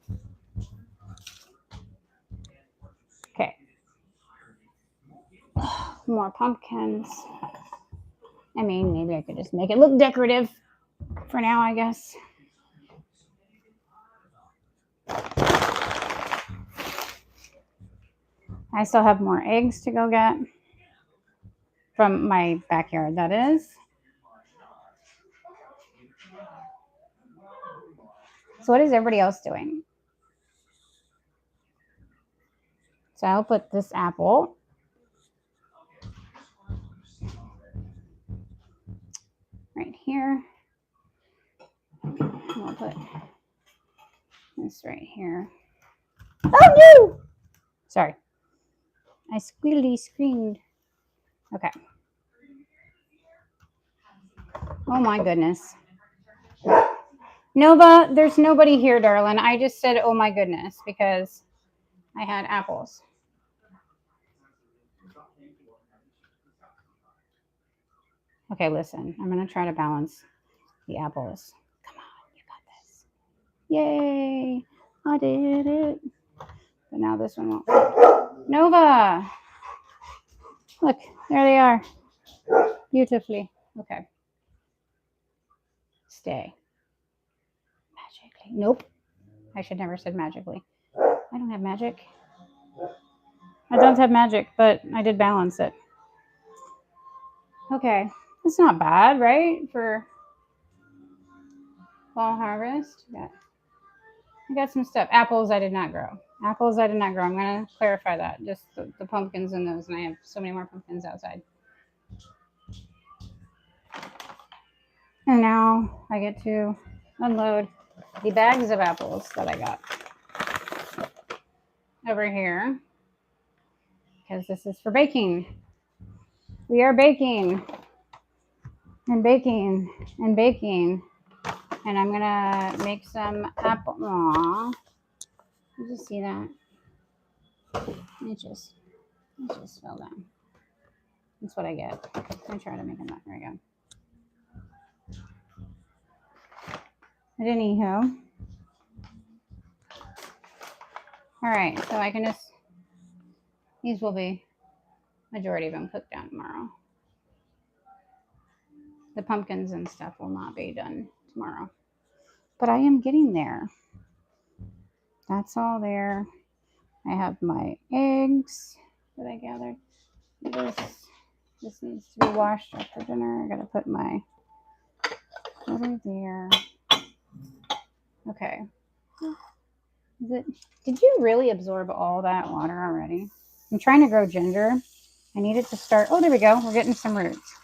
Okay. More pumpkins. I mean, maybe I could just make it look decorative for now, I guess. I still have more eggs to go get from my backyard, that is. So what is everybody else doing? So I'll put this apple right here. I'll put this right here. Oh no! Sorry. I screamed. Okay. Oh my goodness. Nova, there's nobody here, darling. I just said, oh my goodness, because I had apples. Okay, listen. I'm going to try to balance the apples. Come on, you got this. Yay! I did it. But now this one won't. Nova! Look, there they are. Beautifully. Okay. Stay. Magically. Nope. I should never said magically. I don't have magic. I don't have magic, but I did balance it. Okay. It's not bad, right? For fall harvest. I got some stuff. Apples I did not grow. I'm going to clarify that. Just the pumpkins and those. And I have so many more pumpkins outside. And now I get to unload the bags of apples that I got over here. Because this is for baking. We are baking. And baking. And baking. And I'm going to make some apple. Aww. You just see that? It just fell down. That's what I get. I try to make them that. There we go. But anywho. Alright, so I can just, these will be, majority of them cooked down tomorrow. The pumpkins and stuff will not be done tomorrow. But I am getting there. That's all there. I have my eggs that I gathered. This needs to be washed after dinner. I gotta put my water there. Okay. Did you really absorb all that water already? I'm trying to grow ginger. I need it to start. Oh, there we go. We're getting some roots.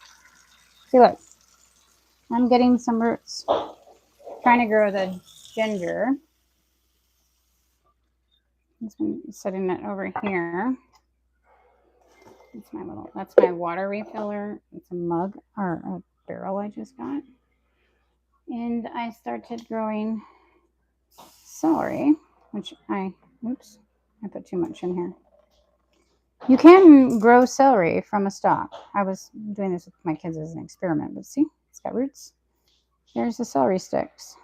See, look. I'm getting some roots. Trying to grow the ginger. I'm setting it over here. That's my water refiller. It's a mug or a barrel I just got. And I started growing celery, which I put too much in here. You can grow celery from a stalk. I was doing this with my kids as an experiment, but see, it's got roots. There's the celery sticks.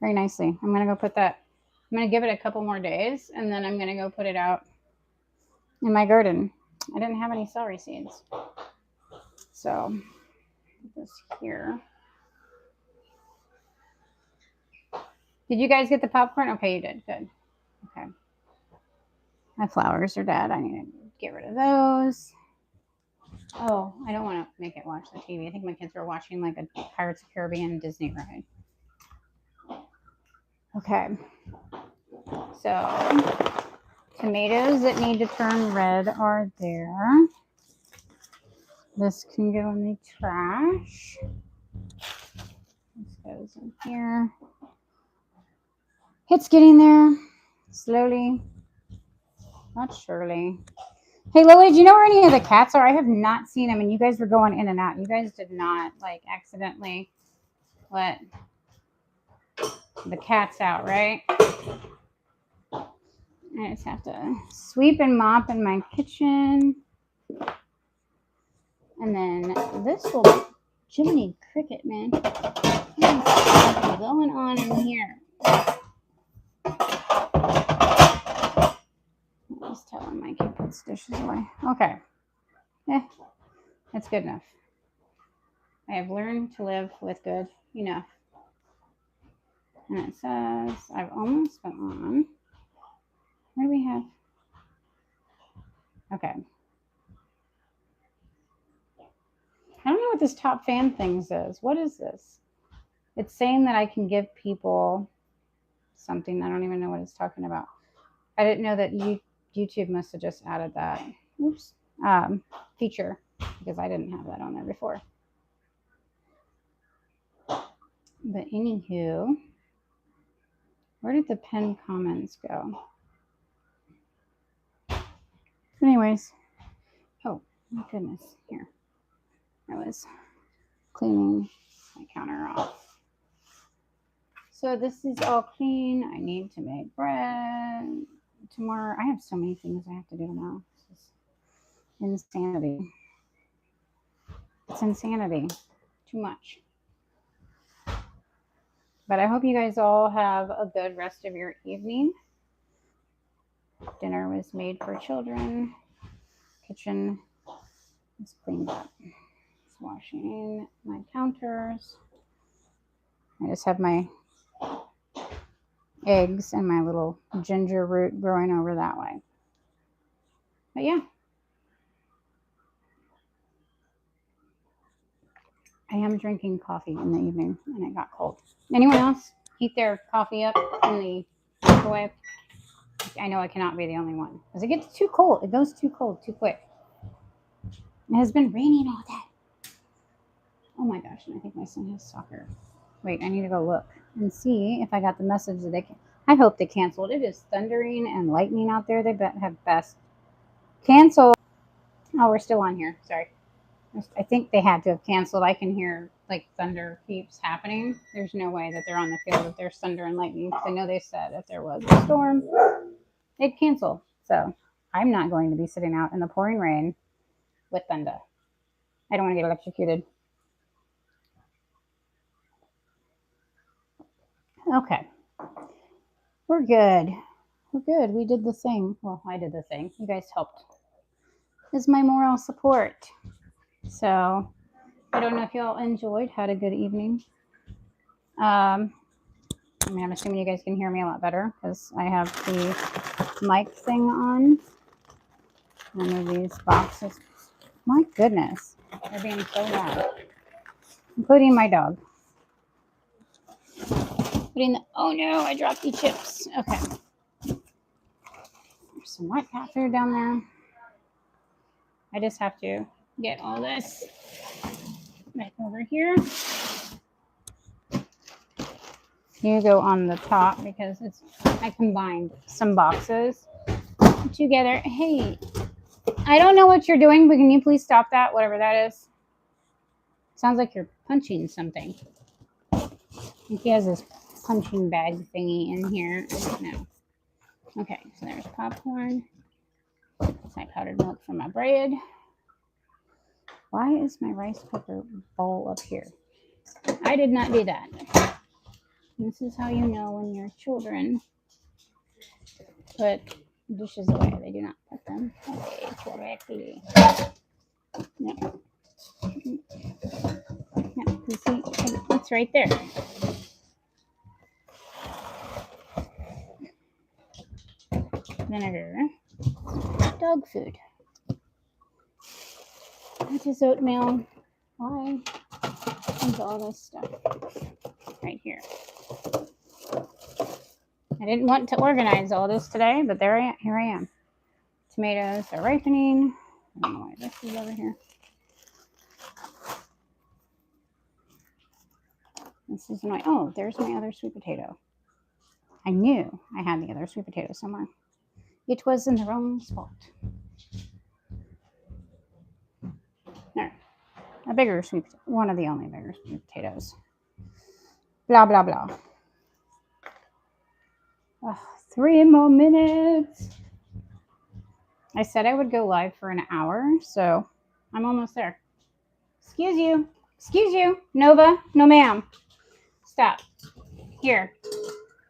Very nicely. I'm going to go put that, I'm going to give it a couple more days, and then I'm going to go put it out in my garden. I didn't have any celery seeds. So, put this here. Did you guys get the popcorn? Okay, you did. Good. Okay. My flowers are dead. I need to get rid of those. Oh, I don't want to make it watch the TV. I think my kids were watching like a Pirates of the Caribbean Disney ride. Okay. So, tomatoes that need to turn red are there. This can go in the trash. This goes in here. It's getting there. Slowly. Not surely. Hey, Lily, do you know where any of the cats are? I have not seen them, and you guys were going in and out. You guys did not, like, accidentally let the cats out, right? I just have to sweep and mop in my kitchen. And then this will be Jiminy Cricket, man. What's going on in here? I'm just telling my kid puts dishes away. Okay. That's good enough. I have learned to live with good enough. And it says, I've almost been on. What do we have? Okay. I don't know what this top fan thing says. What is this? It's saying that I can give people something. I don't even know what it's talking about. I didn't know that YouTube must have just added that feature because I didn't have that on there before. But anywho, where did the pinned comments go? Anyways, oh my goodness, here. I was cleaning my counter off. So this is all clean. I need to make bread tomorrow. I have so many things I have to do now. This is insanity. It's insanity. Too much. But I hope you guys all have a good rest of your evening. Dinner was made for children. Kitchen is cleaned up. Just washing my counters. I just have my eggs and my little ginger root growing over that way. But yeah. I am drinking coffee in the evening and it got cold. Anyone else heat their coffee up in the microwave? I know I cannot be the only one because it gets too cold. It goes too cold too quick. It has been raining all day. Oh my gosh, and I think my son has soccer. Wait, I need to go look and see if I got the message that they can. I hope they canceled. It is thundering and lightning out there. They have best canceled. Oh, we're still on here. Sorry. I think they had to have canceled. I can hear like thunder keeps happening, there's no way that they're on the field if there's thunder and lightning. Because I know they said if there was a storm, they'd cancel. So I'm not going to be sitting out in the pouring rain with thunder. I don't want to get electrocuted. Okay. We're good. We're good. We did the thing. Well, I did the thing. You guys helped. This is my moral support. So I don't know if y'all enjoyed, had a good evening. I mean, I'm assuming you guys can hear me a lot better because I have the mic thing on. Remove these boxes. My goodness, they're being so loud, including my dog. Oh no, I dropped the chips. Okay. There's some white cat food down there. I just have to get all this back over here. You go on the top because I combined some boxes together. Hey, I don't know what you're doing, but can you please stop that, whatever that is? Sounds like you're punching something. I think he has this punching bag thingy in here. I don't know. Okay, so there's popcorn. My powdered milk for my bread. Why is my rice cooker bowl up here? I did not do that. This is how you know when your children put dishes away. They do not put them away correctly. No. No, you see, it's right there. Vinegar. Dog food. That is oatmeal. Why is all this stuff right here? I didn't want to organize all this today, but here I am. Tomatoes are ripening. I don't know why this is over here. This is oh, there's my other sweet potato. I knew I had the other sweet potato somewhere. It was in the wrong spot. There. A bigger sweet potato. One of the only bigger sweet potatoes. Blah, blah, blah. 3 more minutes. I said I would go live for an hour, so I'm almost there. Excuse you. Excuse you. Nova. No, ma'am. Stop. Here.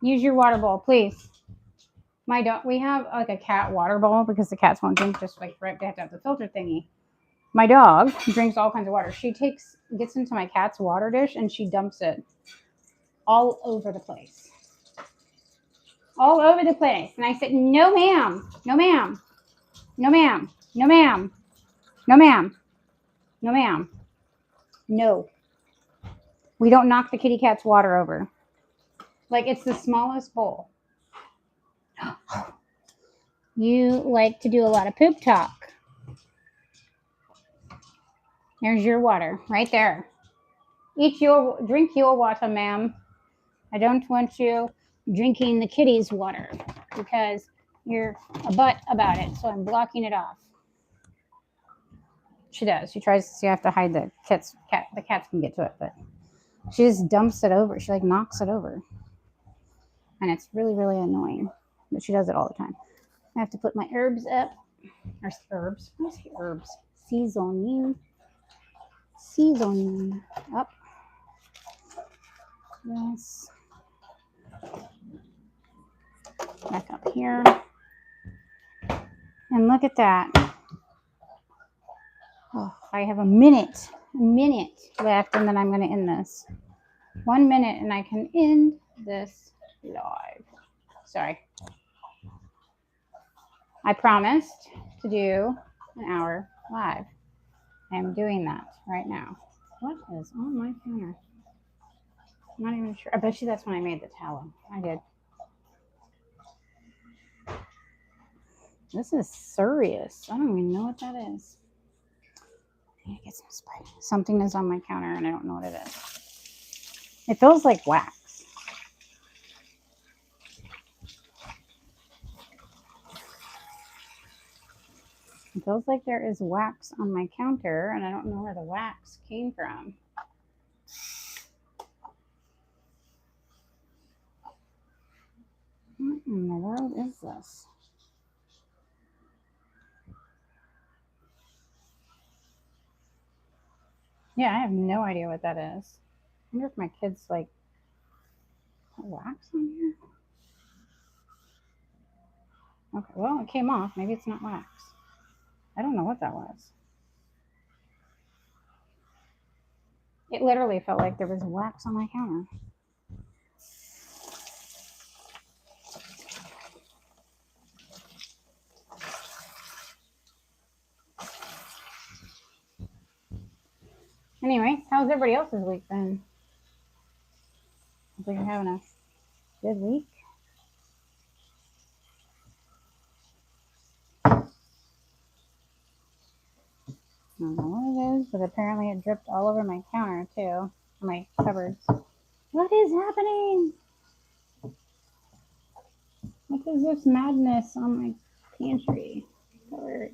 Use your water bowl, please. My dog, we have like a cat water bowl because the cats won't drink just like right. They have to have the filter thingy. My dog drinks all kinds of water. She gets into my cat's water dish and she dumps it all over the place. All over the place. And I said, no, ma'am. No, ma'am. No, ma'am. No, ma'am. No, ma'am. No, ma'am. No. We don't knock the kitty cat's water over. Like, it's the smallest bowl. You like to do a lot of poop talk. There's your water right there. Drink your water, ma'am. I don't want you drinking the kitty's water because you're a butt about it. So I'm blocking it off. She does. She tries. You have to hide the cats. The cats can get to it, but she just dumps it over. She like knocks it over, and it's really, really annoying. But she does it all the time. I have to put my herbs up. Or herbs. I say herbs. Seasoning up. Yes. Back up here. And look at that. Oh, I have a minute left, and then I'm going to end this. 1 minute, and I can end this live. Sorry. I promised to do an hour live. I am doing that right now. What is on my counter? I'm not even sure. I bet you that's when I made the tallow. I did. This is serious. I don't even know what that is. I need to get some spice. Something is on my counter and I don't know what it is. It feels like wax. It feels like there is wax on my counter and I don't know where the wax came from. in the world is this? Yeah, I have no idea what that is. I wonder if my kids like put wax on here. Okay, well, it came off. Maybe it's not wax. I don't know what that was. It literally felt like there was wax on my counter. Anyway, how's everybody else's week been? Hopefully you're having a good week. I don't know what it is, but apparently it dripped all over my counter too, my cupboards. What is happening? What is this madness on my pantry cupboard?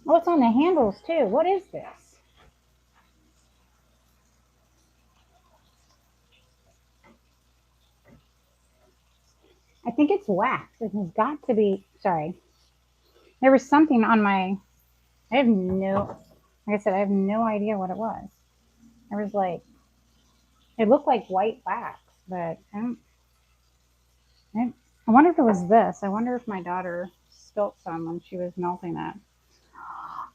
Oh, it's on the handles too. What is this? I think it's wax. It has got to be. Sorry. There was something on my. I have no. Like I said, I have no idea what it was. There was like. It looked like white wax, but I wonder if it was this. I wonder if my daughter spilt some when she was melting it.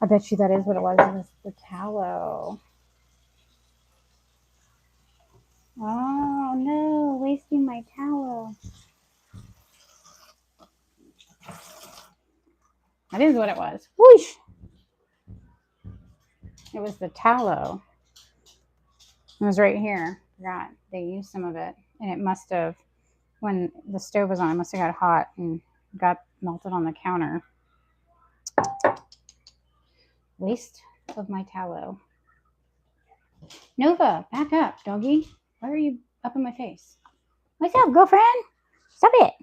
I bet you that is what it was. It was the tallow. Oh no, wasting my tallow. That is what it was. Whoosh! It was the tallow. It was right here. Forgot they used some of it, and it must have, when the stove was on, it must have got hot and got melted on the counter. Waste of my tallow. Nova, back up, doggy. Why are you up in my face? What's up, girlfriend? Stop it.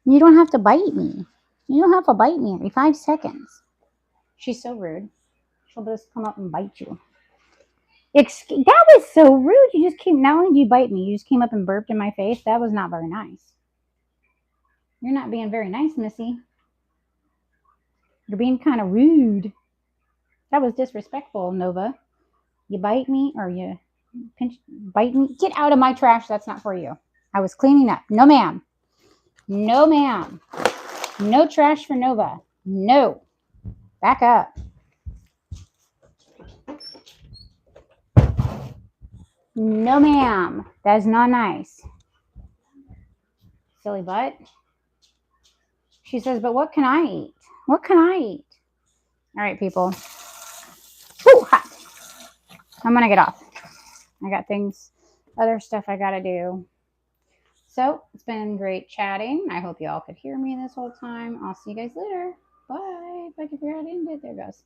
You don't have to bite me. You don't have to bite me every 5 seconds. She's so rude. She'll just come up and bite you. That was so rude. You just came, not only did you bite me, you just came up and burped in my face. That was not very nice. You're not being very nice, Missy. You're being kind of rude. That was disrespectful, Nova. You bite me or you bite me? Get out of my trash. That's not for you. I was cleaning up. No, ma'am. No, ma'am. No trash for Nova. No. Back up. No, ma'am. That is not nice. Silly butt. She says, but what can I eat? What can I eat? All right, people. Ooh, hot. I'm going to get off. I got other stuff I got to do. So it's been great chatting. I hope you all could hear me this whole time. I'll see you guys later. Bye. If I can figure out how to end it. There it goes.